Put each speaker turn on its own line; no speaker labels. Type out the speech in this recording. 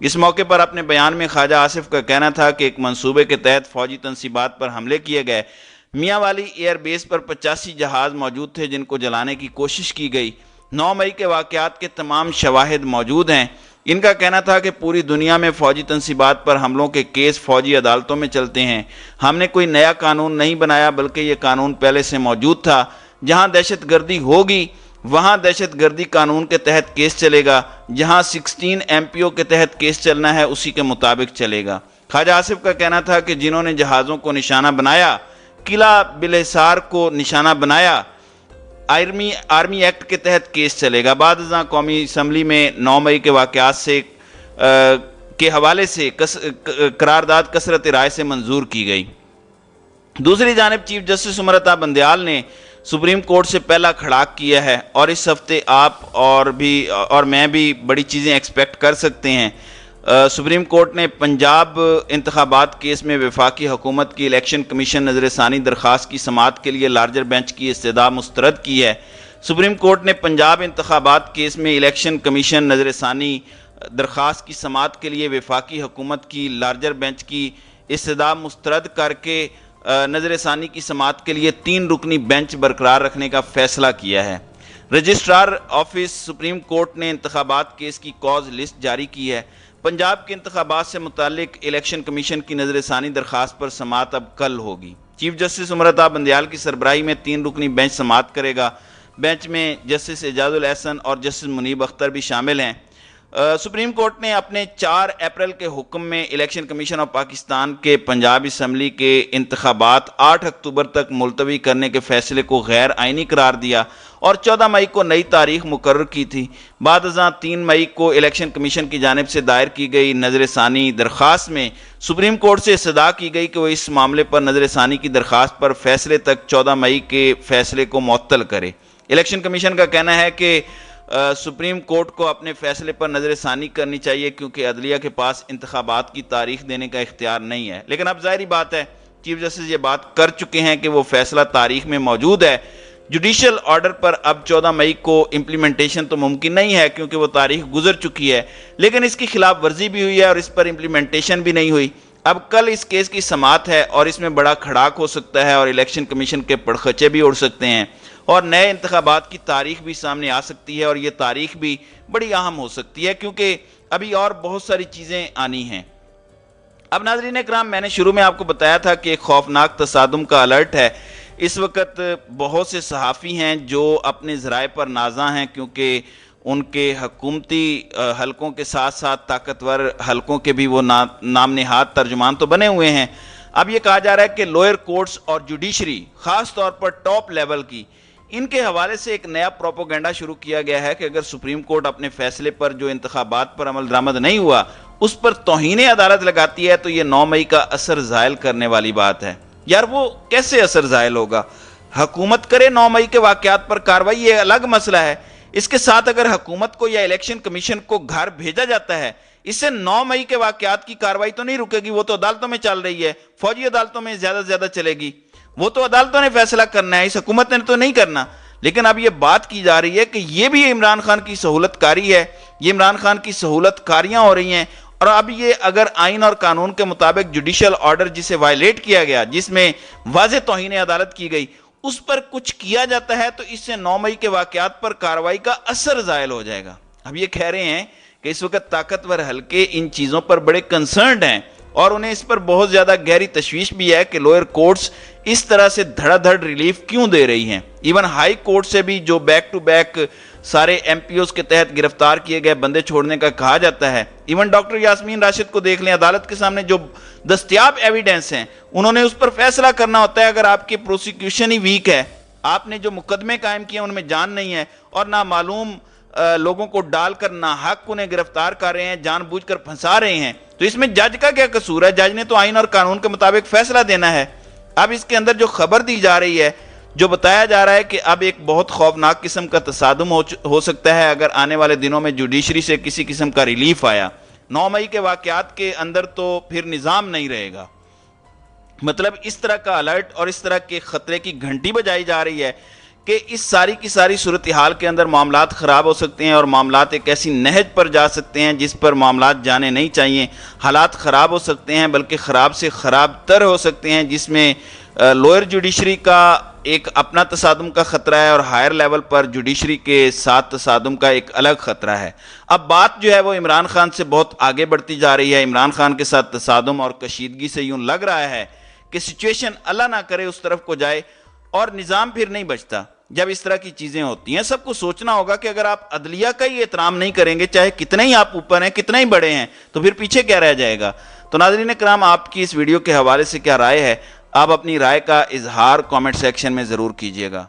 اس موقع پر اپنے بیان میں خواجہ آصف کا کہنا تھا کہ ایک منصوبے کے تحت فوجی تنصیبات پر حملے کیے گئے۔ میاں والی ایئر بیس پر 85 جہاز موجود تھے جن کو جلانے کی کوشش کی گئی۔ 9 مئی کے واقعات کے تمام شواہد موجود ہیں۔ ان کا کہنا تھا کہ پوری دنیا میں فوجی تنصیبات پر حملوں کے کیس فوجی عدالتوں میں چلتے ہیں۔ ہم نے کوئی نیا قانون نہیں بنایا بلکہ یہ قانون پہلے سے موجود تھا۔ جہاں دہشت گردی ہوگی وہاں دہشت گردی قانون کے تحت کیس چلے گا، جہاں 16 MPO کے تحت کیس چلنا ہے اسی کے مطابق چلے گا۔ خواجہ آصف کا کہنا تھا کہ جنہوں نے جہازوں کو نشانہ بنایا، قلعہ بلحصار کو نشانہ بنایا، آرمی ایکٹ کے تحت کیس چلے گا۔ بعد ازاں قومی اسمبلی میں 9 مئی کے واقعات کے حوالے سے قرارداد کثرت رائے سے منظور کی گئی۔ دوسری جانب چیف جسٹس امرتا بندیال نے سپریم کورٹ سے پہلا کھڑاک کیا ہے، اور اس ہفتے آپ اور میں بھی بڑی چیزیں ایکسپیکٹ کر سکتے ہیں۔ سپریم کورٹ نے پنجاب انتخابات کیس میں وفاقی حکومت کی الیکشن کمیشن نظر ثانی درخواست کی سماعت کے لیے لارجر بینچ کی استدعا مسترد کی ہے۔ سپریم کورٹ نے پنجاب انتخابات کیس میں الیکشن کمیشن نظر ثانی درخواست کی سماعت کے لیے وفاقی حکومت کی لارجر بینچ کی استدعا مسترد کر کے نظر ثانی کی سماعت کے لیے 3 رکنی بینچ برقرار رکھنے کا فیصلہ کیا ہے۔ رجسٹرار آفس سپریم کورٹ نے انتخابات کیس کی کاز لسٹ جاری کی ہے۔ پنجاب کے انتخابات سے متعلق الیکشن کمیشن کی نظر ثانی درخواست پر سماعت اب کل ہوگی۔ چیف جسٹس امرتا بندیال کی سربراہی میں 3 رکنی بینچ سماعت کرے گا۔ بینچ میں جسٹس اعجاز الاحسن اور جسٹس منیب اختر بھی شامل ہیں۔ سپریم کورٹ نے اپنے 4 اپریل کے حکم میں الیکشن کمیشن آف پاکستان کے پنجاب اسمبلی کے انتخابات 8 اکتوبر تک ملتوی کرنے کے فیصلے کو غیر آئینی قرار دیا اور 14 مئی کو نئی تاریخ مقرر کی تھی۔ بعد ازاں 3 مئی کو الیکشن کمیشن کی جانب سے دائر کی گئی نظر ثانی درخواست میں سپریم کورٹ سے استدعا کی گئی کہ وہ اس معاملے پر نظر ثانی کی درخواست پر فیصلے تک 14 مئی کے فیصلے کو معطل کرے۔ الیکشن کمیشن کا کہنا ہے کہ سپریم کورٹ کو اپنے فیصلے پر نظر ثانی کرنی چاہیے کیونکہ عدلیہ کے پاس انتخابات کی تاریخ دینے کا اختیار نہیں ہے، لیکن اب ظاہری بات ہے چیف جسٹس یہ بات کر چکے ہیں کہ وہ فیصلہ تاریخ میں موجود ہے۔ جوڈیشل آرڈر پر اب 14 مئی کو امپلیمنٹیشن تو ممکن نہیں ہے کیونکہ وہ تاریخ گزر چکی ہے، لیکن اس کی خلاف ورزی بھی ہوئی ہے اور اس پر امپلیمنٹیشن بھی نہیں ہوئی۔ اب کل اس کیس کی سماعت ہے اور اس میں بڑا کھڑاک ہو سکتا ہے اور الیکشن کمیشن کے پڑخچے بھی اڑ سکتے ہیں اور نئے انتخابات کی تاریخ بھی سامنے آ سکتی ہے، اور یہ تاریخ بھی بڑی اہم ہو سکتی ہے کیونکہ ابھی اور بہت ساری چیزیں آنی ہیں۔ اب ناظرین اکرام، میں نے شروع میں آپ کو بتایا تھا کہ ایک خوفناک تصادم کا الرٹ ہے۔ اس وقت بہت سے صحافی ہیں جو اپنے ذرائع پر نازاں ہیں کیونکہ ان کے حکومتی حلقوں کے ساتھ ساتھ طاقتور حلقوں کے بھی وہ نام نہاد ترجمان تو بنے ہوئے ہیں۔ اب یہ کہا جا رہا ہے کہ لوئر کورٹس اور جوڈیشری، خاص طور پر ٹاپ لیول کی، ان کے حوالے سے ایک نیا پروپیگنڈا شروع کیا گیا ہے کہ اگر سپریم کورٹ اپنے فیصلے پر جو انتخابات پر عمل درآمد نہیں ہوا اس پر توہین عدالت لگاتی ہے تو یہ 9 مئی کا اثر زائل کرنے والی بات ہے۔ یار وہ کیسے اثر زائل ہوگا؟ حکومت کرے 9 مئی کے واقعات پر کارروائی، یہ الگ مسئلہ ہے۔ اس کے ساتھ اگر حکومت کو یا الیکشن کمیشن کو گھر بھیجا جاتا ہے، اس سے 9 مئی کے واقعات کی کارروائی تو نہیں رکے گی، وہ تو عدالتوں میں چل رہی ہے، فوجی عدالتوں میں زیادہ سے زیادہ چلے گی، وہ تو عدالتوں نے فیصلہ کرنا ہے، اس حکومت نے تو نہیں کرنا۔ لیکن اب یہ بات کی جا رہی ہے کہ یہ بھی عمران خان کی سہولت کاری ہے، یہ عمران خان کی سہولت کاریاں ہو رہی ہیں، اور اب یہ اگر آئین اور قانون کے مطابق جوڈیشل آرڈر جسے وائلیٹ کیا گیا، جس میں واضح توہین عدالت کی گئی، اس پر کچھ کیا جاتا ہے تو اس سے 9 مئی کے واقعات پر کارروائی کا اثر زائل ہو جائے گا۔ اب یہ کہہ رہے ہیں کہ اس وقت طاقتور حلقے ان چیزوں پر بڑے کنسرنڈ ہیں اور انہیں اس پر بہت زیادہ گہری تشویش بھی ہے کہ لوئر کورٹس اس طرح سے دھڑا دھڑ ریلیف کیوں دے رہی ہیں۔ ایون ہائی کورٹ سے بھی جو بیک ٹو بیک سارے MPOs کے تحت گرفتار کیے گئے بندے چھوڑنے کا کہا جاتا ہے۔ ایون ڈاکٹر یاسمین راشد کو دیکھ لیں، عدالت کے سامنے جو دستیاب ایویڈنس ہیں انہوں نے اس پر فیصلہ کرنا ہوتا ہے۔ اگر آپ کی پروسیکیوشن ہی ویک ہے، آپ نے جو مقدمے قائم کیے ان میں جان نہیں ہے اور نامعلوم لوگوں کو ڈال کر ناحق انہیں گرفتار کر رہے ہیں، جان بوجھ کر پھنسا رہے ہیں، تو اس میں جج کا کیا قصور ہے؟ جج نے تو آئین اور قانون کے مطابق فیصلہ دینا ہے۔ اب اس کے اندر جو خبر دی جا رہی ہے، جو بتایا جا رہا ہے کہ اب ایک بہت خوفناک قسم کا تصادم ہو سکتا ہے اگر آنے والے دنوں میں جوڈیشری سے کسی قسم کا ریلیف آیا۔ 9 مئی کے واقعات کے اندر تو پھر نظام نہیں رہے گا۔ مطلب اس طرح کا الرٹ اور اس طرح کے خطرے کی گھنٹی بجائی جا رہی ہے کہ اس ساری کی ساری صورتحال کے اندر معاملات خراب ہو سکتے ہیں اور معاملات ایک ایسی نہج پر جا سکتے ہیں جس پر معاملات جانے نہیں چاہیے. حالات خراب ہو سکتے ہیں، بلکہ خراب سے خراب تر ہو سکتے ہیں، جس میں لوئر جوڈیشری کا ایک اپنا تصادم کا خطرہ ہے اور ہائر لیول پر جوڈیشری کے ساتھ تصادم کا ایک الگ خطرہ ہے. اب بات جو ہے وہ عمران خان سے بہت آگے بڑھتی جا رہی ہے. عمران خان کے ساتھ تصادم اور کشیدگی سے یوں لگ رہا ہے کہ سچویشن اللہ نہ کرے اس طرف کو جائے اور نظام پھر نہیں بچتا. جب اس طرح کی چیزیں ہوتی ہیں سب کو سوچنا ہوگا کہ اگر آپ عدلیہ کا ہی احترام نہیں کریں گے، چاہے کتنے ہی آپ اوپر ہیں، کتنے ہی بڑے ہیں، تو پھر پیچھے کیا رہ جائے گا. تو ناظرین کرام، آپ کی اس ویڈیو کے حوالے سے کیا رائے ہے؟ آپ اپنی رائے کا اظہار کامنٹ سیکشن میں ضرور کیجیے گا.